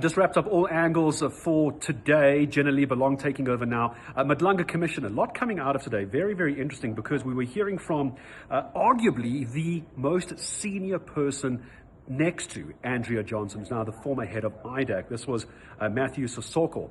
Just wrapped up all angles for today. Jenna Belong taking over now. Madlanga Commission, a lot coming out of today. Very, very interesting because we were hearing from arguably the most senior person next to Andrea Johnson, who's now the former head of IDAC. This was Matthew Sesoko.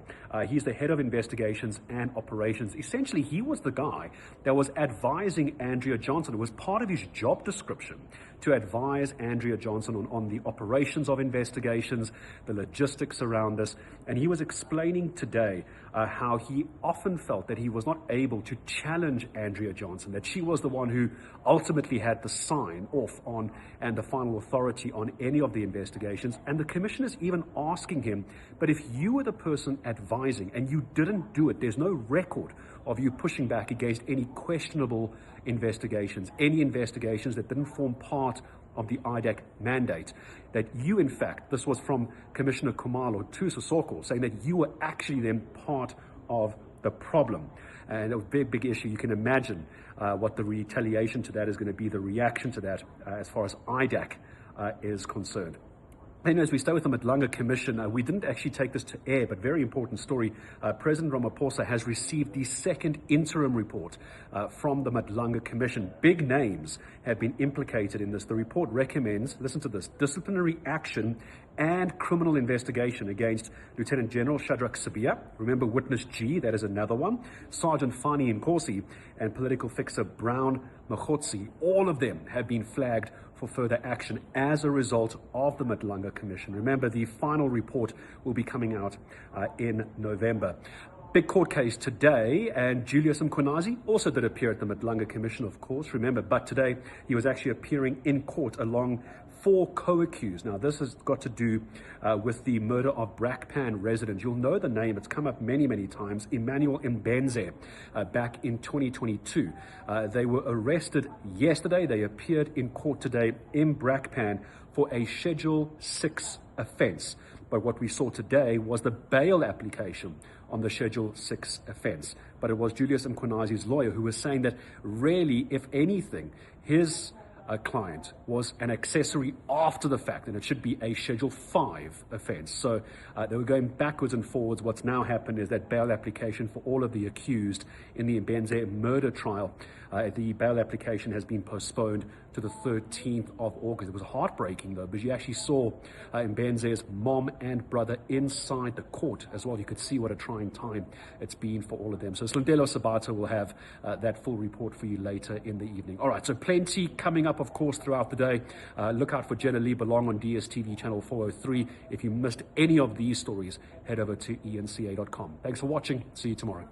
He's the head of investigations and operations. Essentially, he was the guy that was advising Andrea Johnson. It was part of his job description to advise Andrea Johnson on the operations of investigations, the logistics around this. And he was explaining today how he often felt that he was not able to challenge Andrea Johnson, that she was the one who ultimately had the sign off on and the final authority on any of the investigations. And the commission is even asking him, but if you were the person advising and you didn't do it, there's no record of you pushing back against any questionable investigations, any investigations that didn't form part of the IDAC mandate, that you, in fact, this was from Commissioner Khumalo to Sesoko, saying that you were actually then part of the problem. And a very big issue. You can imagine what the retaliation to that is going to be, the reaction to that as far as IDAC is concerned. And as we stay with the Madlanga Commission, we didn't actually take this to air, but very important story. President Ramaphosa has received the second interim report from the Madlanga Commission. Big names have been implicated in this. The report recommends, listen to this, disciplinary action and criminal investigation against Lieutenant General Shadrack Sibiya. Remember Witness G, that is another one. Sergeant Fani Nkosi and political fixer Brown Mkhwanazi. All of them have been flagged for further action as a result of the Madlanga Commission. Remember, the final report will be coming out in November. Big court case today, and Julius Mkhwanazi also did appear at the Madlanga Commission, of course, remember, but today he was actually appearing in court along 4 co-accused. Now, this has got to do with the murder of Brakpan residents. You'll know the name. It's come up many, many times. Emmanuel Mbense, back in 2022. They were arrested yesterday. They appeared in court today in Brakpan for a Schedule 6 offence. But what we saw today was the bail application on the Schedule 6 offence. But it was Julius Mkhwanazi's lawyer who was saying that really, if anything, his client was an accessory after the fact, and it should be a Schedule 5 offence. So they were going backwards and forwards. What's now happened is that bail application for all of the accused in the Mbense murder trial, the bail application has been postponed to the 13th of August. It was heartbreaking, though, because you actually saw Mbense's mom and brother inside the court as well. You could see what a trying time it's been for all of them. So Slundelo Sabata will have that full report for you later in the evening. All right, so plenty coming up, of course, throughout the day. Look out for Jenna Belong on DSTV channel 403. If you missed any of these stories, head over to eNCA.com. Thanks for watching. See you tomorrow.